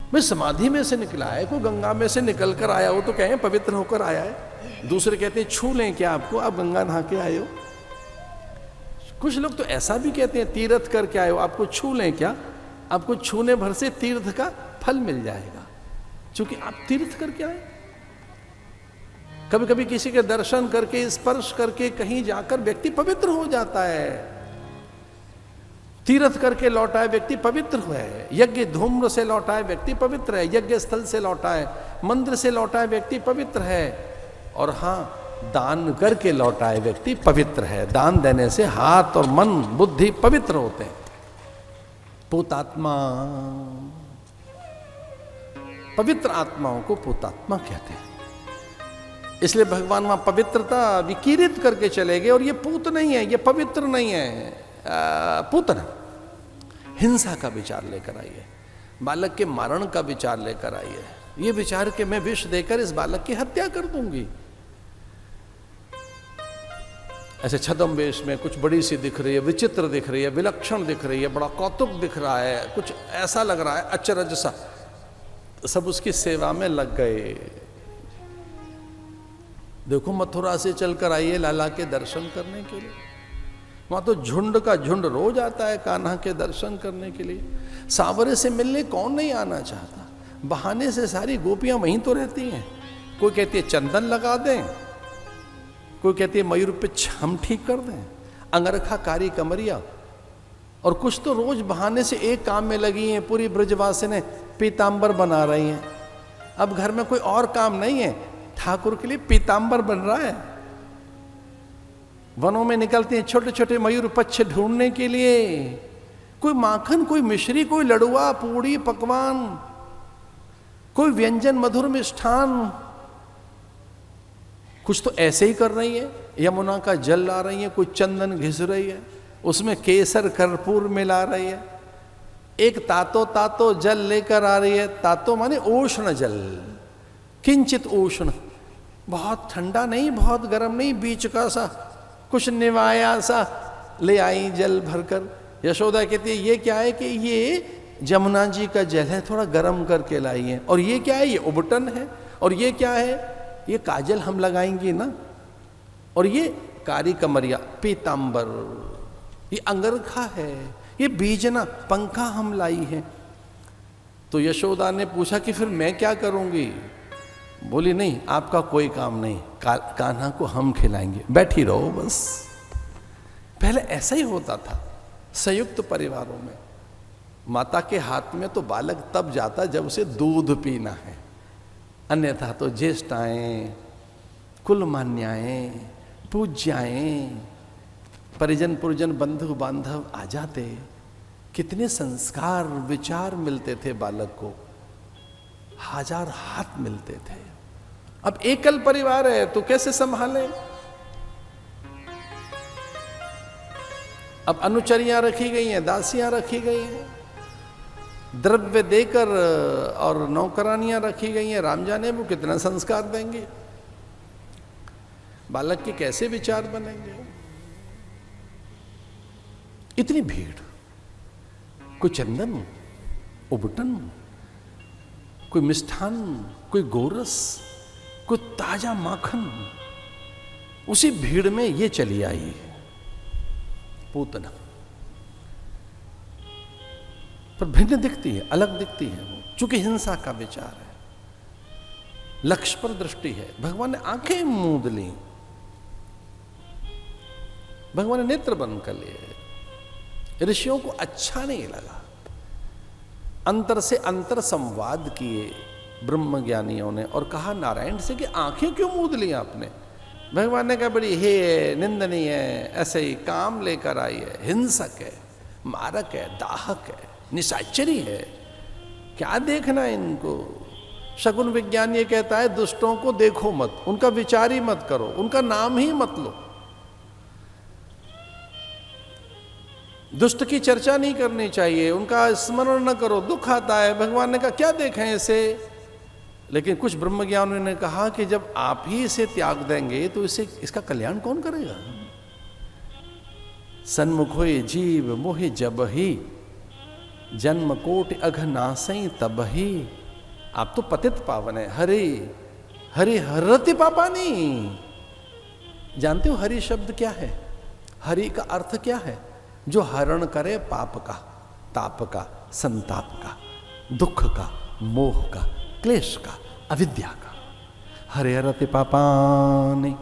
भाई समाधि में से निकला है, कोई गंगा में से निकल कर आया हो तो कहें पवित्र होकर आया है। दूसरे कहते हैं छू लें क्या आपको, आप गंगा नहा के आए हो। कुछ लोग तो ऐसा भी कहते हैं तीर्थ करके आए हो, आपको छू लें क्या, आपको छूने भर से तीर्थ का फल मिल जाएगा, क्योंकि आप तीर्थ करके आए। कभी कभी किसी के दर्शन करके, स्पर्श करके कहीं जाकर व्यक्ति पवित्र हो जाता है। तीर्थ करके लौटा है व्यक्ति पवित्र हुआ है, यज्ञ धूम्र से लौटा है व्यक्ति पवित्र है, यज्ञ स्थल से लौटा है, मंदिर से लौटा है व्यक्ति पवित्र है। और हाँ, दान करके लौटा है व्यक्ति पवित्र है। दान देने से हाथ और मन बुद्धि पवित्र होते हैं। पूतात्मा, पवित्र आत्माओं को पूतात्मा कहते हैं। इसलिए भगवान वहां पवित्रता विकीरित करके चले गए। और ये पूत नहीं है, ये पवित्र नहीं है, पूतना हिंसा का विचार लेकर आई है, बालक के मारण का विचार लेकर आई है। ये विचार के मैं विष देकर इस बालक की हत्या कर दूंगी। ऐसे छद्म में कुछ बड़ी सी दिख रही है, विचित्र दिख रही है, विलक्षण दिख रही है, बड़ा कौतुक दिख रहा है, कुछ ऐसा लग रहा है अचरज सा, सब उसकी सेवा में लग गए। देखो मथुरा से चलकर आइए लाला के दर्शन करने के लिए, वहां तो झुंड का झुंड रोज आता है कान्हा के दर्शन करने के लिए। सांवरे से मिलने कौन नहीं आना चाहता, बहाने से सारी गोपियां वहीं तो रहती हैं। कोई कहती है चंदन लगा दें, कोई कहती है मयूर पिछ हम ठीक कर दें, अंगरखा कारी कमरिया, और कुछ तो रोज बहाने से एक काम में लगी हैं। पूरी ब्रजवासिनी पीतांबर बना रही हैं। अब घर में कोई और काम नहीं है, ठाकुर के लिए पीतांबर बन रहा है। वनों में निकलते हैं छोटे छोटे मयूर पक्ष ढूंढने के लिए। कोई माखन, कोई मिश्री, कोई लड़ुआ, पूड़ी, पकवान, कोई व्यंजन, मधुर मिष्ठान, कुछ तो ऐसे ही कर रही है। यमुना का जल ला रही है, कोई चंदन घिस रही है, उसमें केसर कर्पूर मिला रही है। एक तातो तातो जल लेकर आ रही है। तातो माने उष्ण जल, किंचित उष्ण, बहुत ठंडा नहीं, बहुत गर्म नहीं, बीच का सा, कुछ निवाया सा ले आई जल भरकर। यशोदा कहती है ये क्या है, कि ये जमुना जी का जल है, थोड़ा गर्म करके लाई है। और ये क्या है, ये उबटन है। और ये क्या है, ये काजल हम लगाएंगे ना। और ये कारी कमरिया, पीतांबर, ये अंगरखा है, ये बीजना, पंखा हम लाई है। तो यशोदा ने पूछा कि फिर मैं क्या करूंगी। बोली नहीं, आपका कोई काम नहीं, कान्हा को हम खिलाएंगे, बैठी रहो बस। पहले ऐसा ही होता था संयुक्त परिवारों में। माता के हाथ में तो बालक तब जाता जब उसे दूध पीना है, अन्यथा तो ज्येष्ठाएं, कुलमान्याएं, पूज्याएं, परिजन पुरजन, बंधु बांधव आ जाते। कितने संस्कार विचार मिलते थे बालक को, हजार हाथ मिलते थे। अब एकल परिवार है तो कैसे संभालें। अब अनुचरियां रखी गई हैं, दासियां रखी गई हैं, द्रव्य देकर और नौकरानियां रखी गई हैं। राम जाने वो कितना संस्कार देंगे, बालक के कैसे विचार बनेंगे। इतनी भीड़, कोई चंदन, उबटन, कोई मिष्ठान, कोई गोरस, कोई ताजा माखन, उसी भीड़ में ये चली आई पूतना। पर भिन्न दिखती है, अलग दिखती है वो, चूंकि हिंसा का विचार है, लक्ष्य पर दृष्टि है। भगवान ने आंखें मूंद ली, भगवान ने नेत्र बंद कर लिए। ऋषियों को अच्छा नहीं लगा। अंतर से अंतर संवाद किए ब्रह्म ज्ञानियों ने और कहा नारायण से कि आंखें क्यों मूंद ली आपने। भगवान ने कहा बड़ी हे निंदनीय है, ऐसे ही काम लेकर आई है, हिंसक है, मारक है, दाहक है, निशाचरी है, क्या देखना है इनको। शकुन विज्ञान ये कहता है दुष्टों को देखो मत, उनका विचार ही मत करो, उनका नाम ही मत लो, दुष्ट की चर्चा नहीं करनी चाहिए, उनका स्मरण न करो, दुख आता है। भगवान ने कहा क्या देखें इसे। लेकिन कुछ ब्रह्मज्ञानियों ने कहा कि जब आप ही इसे त्याग देंगे तो इसे, इसका कल्याण कौन करेगा। सन्मुख होए जीव मोहि जब ही, जन्म कोटि अघ नासई तब ही, आप तो पतित पावन है। हरि हरि हरति पापानी। जानते हो हरि शब्द क्या है? हरि का अर्थ क्या है? जो हरण करे पाप का, ताप का, संताप का, दुख का, मोह का, क्लेश का, अविद्या का। हरे हरति पापानि।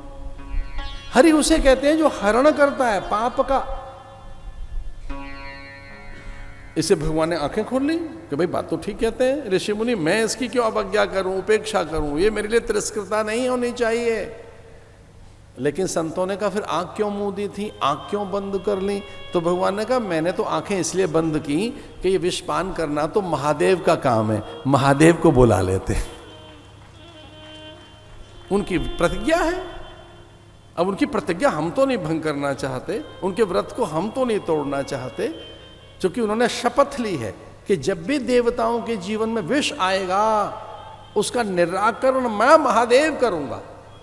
हरि उसे कहते हैं जो हरण करता है पाप का। इसे भगवान ने आंखें खोल ली कि भाई बात तो ठीक कहते हैं ऋषि मुनि, मैं इसकी क्यों अवज्ञा करूं, उपेक्षा करूं, ये मेरे लिए तिरस्कृता नहीं होनी चाहिए। लेकिन संतों ने कहा फिर आंख क्यों मूंदी थी, आंख क्यों बंद कर ली? तो भगवान ने कहा मैंने तो आंखें इसलिए बंद की कि ये विष पान करना तो महादेव का काम है, महादेव को बुला लेते, उनकी प्रतिज्ञा है। अब उनकी प्रतिज्ञा हम तो नहीं भंग करना चाहते, उनके व्रत को हम तो नहीं तोड़ना चाहते, क्योंकि उन्होंने शपथ ली है कि जब भी देवताओं के जीवन में विष आएगा उसका निराकरण मैं महादेव करूंगा।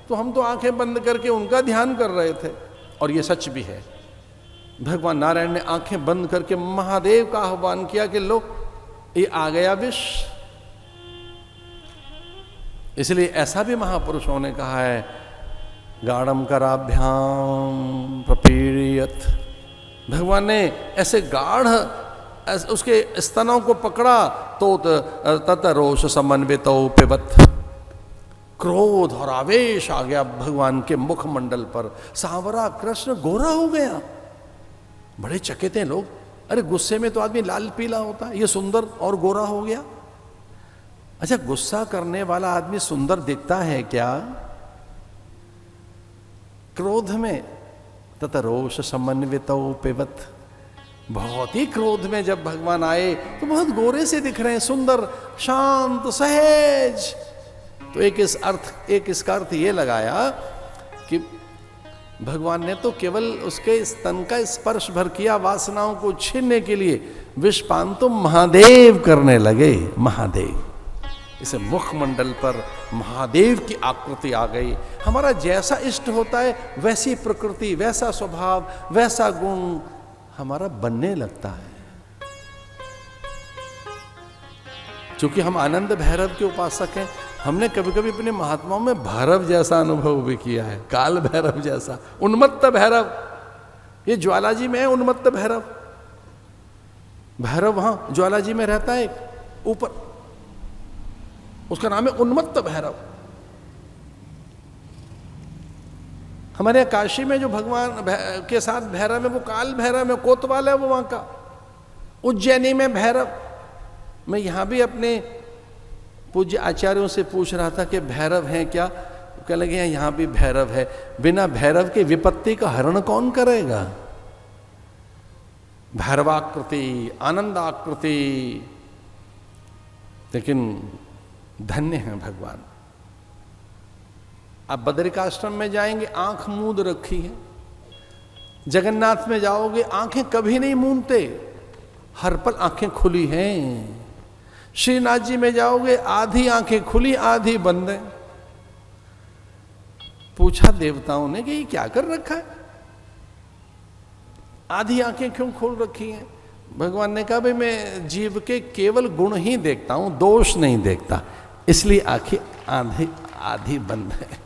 तो हम तो आंखें बंद करके उनका ध्यान कर रहे थे, और ये सच भी है। भगवान नारायण ने आंखें बंद करके महादेव का आह्वान किया कि लो ये आ गया विष। इसलिए ऐसा भी महापुरुषों ने कहा है, गाढ़म कराभ्याम प्रपीड़यत। भगवान ने ऐसे गाढ़ उसके स्तनों को पकड़ा तो तत रोष समन्वित पिबत। क्रोध और आवेश आ गया भगवान के मुखमंडल पर। सांवरा कृष्ण गोरा हो गया। बड़े चकित हैं लोग, अरे गुस्से में तो आदमी लाल पीला होता है, ये सुंदर और गोरा हो गया। अच्छा, गुस्सा करने वाला आदमी सुंदर दिखता है क्या? क्रोध में तत रोष समन्वितो पिबत। बहुत ही क्रोध में जब भगवान आए तो बहुत गोरे से दिख रहे हैं, सुंदर, शांत, सहज। तो एक इसका अर्थ ये लगाया कि भगवान ने तो केवल उसके स्तन का स्पर्श भर किया वासनाओं को छीनने के लिए, विषपान तो महादेव करने लगे। महादेव, इसे मुखमंडल पर महादेव की आकृति आ गई। हमारा जैसा इष्ट होता है वैसी प्रकृति, वैसा स्वभाव, वैसा गुण हमारा बनने लगता है। क्योंकि हम आनंद भैरव के उपासक हैं, हमने कभी कभी अपने महात्माओं में भैरव जैसा अनुभव भी किया है, काल भैरव जैसा, उन्मत्त भैरव। ये ज्वालाजी में है उन्मत्त भैरव। भैरव वहां ज्वालाजी में रहता है ऊपर, उसका नाम है उन्मत्त भैरव। हमारे यहाँ काशी में जो भगवान के साथ भैरव है वो काल भैरव है, कोतवाल है वो वहां का। उज्जैनी में भैरव। मैं यहां भी अपने पूज्य आचार्यों से पूछ रहा था कि भैरव हैं क्या? कहने लगे यहां भी भैरव है। बिना भैरव के विपत्ति का हरण कौन करेगा? भैरवाकृति, आनंदाकृति। लेकिन धन्य है भगवान। आप बद्रिकाश्रम में जाएंगे, आंख मूंद रखी है। जगन्नाथ में जाओगे, आंखें कभी नहीं मूंदते, हर पल आंखें खुली हैं। श्रीनाथ जी में जाओगे, आधी आंखें खुली, आधी बंद है। पूछा देवताओं ने कि ये क्या कर रखा है, आधी आंखें क्यों खोल रखी हैं? भगवान ने कहा भाई मैं जीव के केवल गुण ही देखता हूं, दोष नहीं देखता, इसलिए आंखें आधी बंद है।